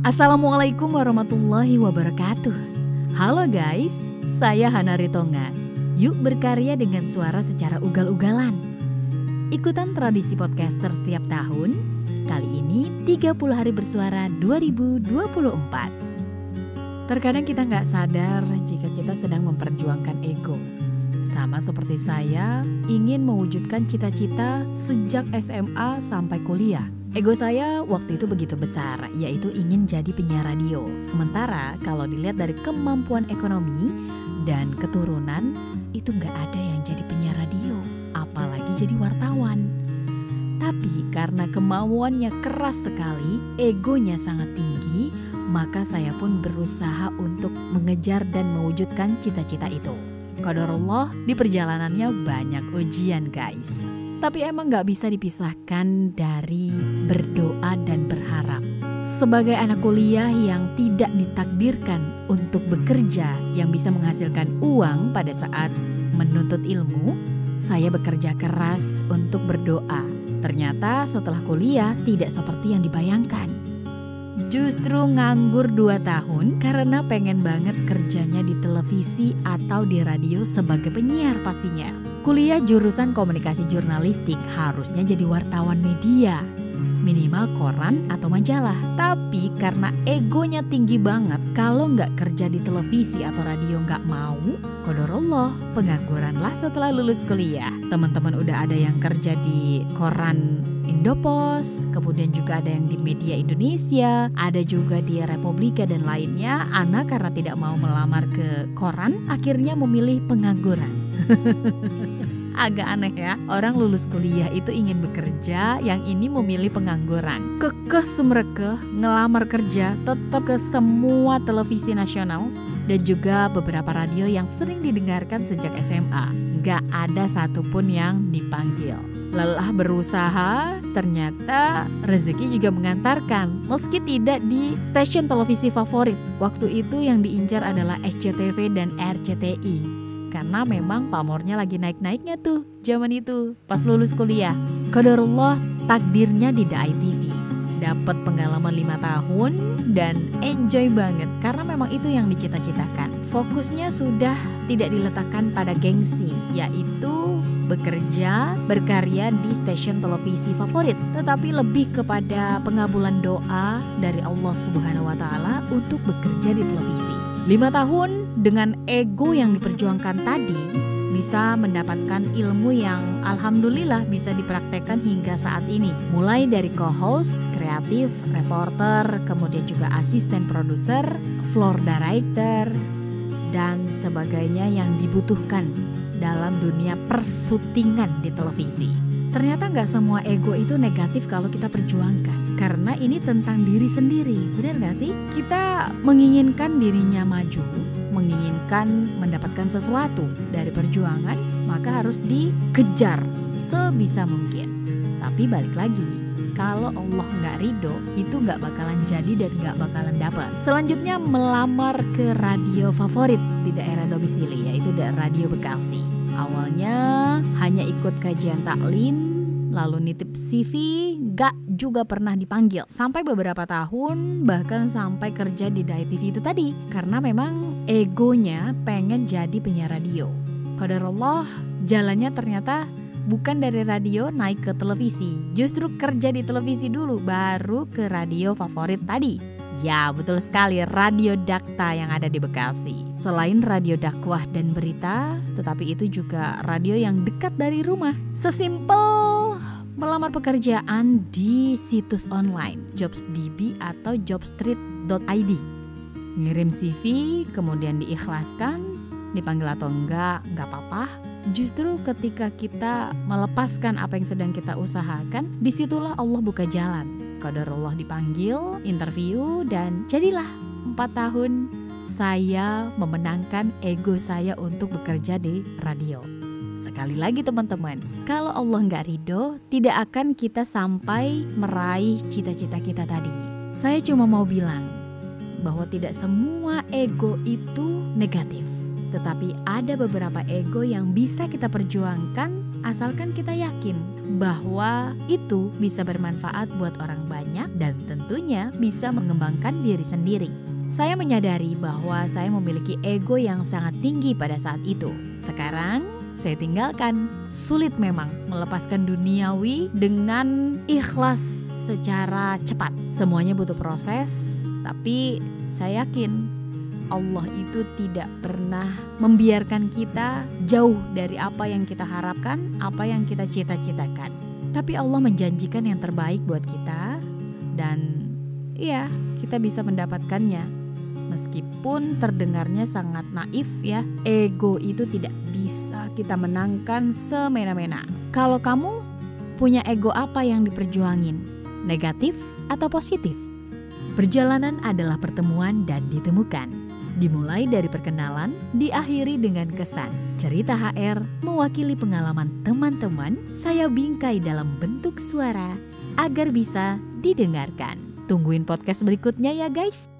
Assalamualaikum warahmatullahi wabarakatuh. Halo guys, saya Hana Ritonga. Yuk berkarya dengan suara secara ugal-ugalan. Ikutan tradisi podcaster setiap tahun. Kali ini 30 hari bersuara 2024. Terkadang kita nggak sadar jika kita sedang memperjuangkan ego. Sama seperti saya, ingin mewujudkan cita-cita sejak SMA sampai kuliah. Ego saya waktu itu begitu besar, yaitu ingin jadi penyiar radio. Sementara kalau dilihat dari kemampuan ekonomi dan keturunan, itu nggak ada yang jadi penyiar radio, apalagi jadi wartawan. Tapi karena kemauannya keras sekali, egonya sangat tinggi, maka saya pun berusaha untuk mengejar dan mewujudkan cita-cita itu. Qadarullah, di perjalanannya banyak ujian guys. Tapi emang gak bisa dipisahkan dari berdoa dan berharap. Sebagai anak kuliah yang tidak ditakdirkan untuk bekerja yang bisa menghasilkan uang pada saat menuntut ilmu, saya bekerja keras untuk berdoa. Ternyata setelah kuliah tidak seperti yang dibayangkan. Justru nganggur 2 tahun karena pengen banget kerjanya di televisi atau di radio sebagai penyiar pastinya. Kuliah jurusan komunikasi jurnalistik harusnya jadi wartawan media, minimal koran atau majalah. Tapi karena egonya tinggi banget, kalau nggak kerja di televisi atau radio nggak mau, qadarullah, pengangguranlah setelah lulus kuliah. Teman-teman udah ada yang kerja di koran Indopos, kemudian juga ada yang di Media Indonesia, ada juga di Republika dan lainnya. Ana karena tidak mau melamar ke koran, akhirnya memilih pengangguran. Agak aneh ya, orang lulus kuliah itu ingin bekerja, yang ini memilih pengangguran. Kekeh sumrekeh ngelamar kerja tetap ke semua televisi nasional dan juga beberapa radio yang sering didengarkan sejak SMA. Gak ada satupun yang dipanggil. Lelah berusaha, ternyata rezeki juga mengantarkan. Meski tidak di stasiun televisi favorit, waktu itu yang diincar adalah SCTV dan RCTI. Karena memang pamornya lagi naik-naiknya tuh zaman itu pas lulus kuliah. Qadarullah, takdirnya di DAI TV. Dapat pengalaman 5 tahun dan enjoy banget karena memang itu yang dicita-citakan. Fokusnya sudah tidak diletakkan pada gengsi, yaitu bekerja, berkarya di stasiun televisi favorit, tetapi lebih kepada pengabulan doa dari Allah Subhanahu wa Ta'ala untuk bekerja di televisi. 5 tahun dengan ego yang diperjuangkan tadi bisa mendapatkan ilmu yang alhamdulillah bisa dipraktekkan hingga saat ini. Mulai dari co-host, kreatif, reporter, kemudian juga asisten produser, floor director, dan sebagainya yang dibutuhkan dalam dunia persyutingan di televisi. Ternyata nggak semua ego itu negatif kalau kita perjuangkan. Karena ini tentang diri sendiri, benar nggak sih? Kita menginginkan dirinya maju, menginginkan mendapatkan sesuatu dari perjuangan, maka harus dikejar sebisa mungkin. Tapi balik lagi, kalau Allah nggak ridho, itu nggak bakalan jadi dan nggak bakalan dapat. Selanjutnya melamar ke radio favorit di daerah domisili, yaitu Radio Bekasi. Awalnya hanya ikut kajian taklim, lalu nitip CV, gak juga pernah dipanggil. Sampai beberapa tahun, bahkan sampai kerja di DAI TV itu tadi. Karena memang egonya pengen jadi penyiar radio. Qadarullah, jalannya ternyata bukan dari radio naik ke televisi. Justru kerja di televisi dulu, baru ke radio favorit tadi. Ya, betul sekali, Radio Dakta yang ada di Bekasi. Selain radio dakwah dan berita, tetapi itu juga radio yang dekat dari rumah. Sesimpel melamar pekerjaan di situs online JobsDB atau jobstreet.id. Ngirim CV, kemudian diikhlaskan, dipanggil atau enggak apa-apa. Justru ketika kita melepaskan apa yang sedang kita usahakan, disitulah Allah buka jalan. Qadarullah dipanggil, interview, dan jadilah 4 tahun saya memenangkan ego saya untuk bekerja di radio. Sekali lagi teman-teman, kalau Allah nggak ridho, tidak akan kita sampai meraih cita-cita kita tadi. Saya cuma mau bilang bahwa tidak semua ego itu negatif. Tetapi ada beberapa ego yang bisa kita perjuangkan asalkan kita yakin bahwa itu bisa bermanfaat buat orang banyak dan tentunya bisa mengembangkan diri sendiri. Saya menyadari bahwa saya memiliki ego yang sangat tinggi pada saat itu. Sekarang saya tinggalkan. Sulit memang melepaskan duniawi dengan ikhlas secara cepat. Semuanya butuh proses, tapi saya yakin Allah itu tidak pernah membiarkan kita jauh dari apa yang kita harapkan, apa yang kita cita-citakan. Tapi Allah menjanjikan yang terbaik buat kita dan iya, kita bisa mendapatkannya. Meskipun terdengarnya sangat naif ya, ego itu tidak bisa kita menangkan semena-mena. Kalau kamu punya ego apa yang diperjuangin? Negatif atau positif? Perjalanan adalah pertemuan dan ditemukan. Dimulai dari perkenalan, diakhiri dengan kesan. Cerita HR mewakili pengalaman teman-teman, saya bingkai dalam bentuk suara agar bisa didengarkan. Tungguin podcast berikutnya ya guys.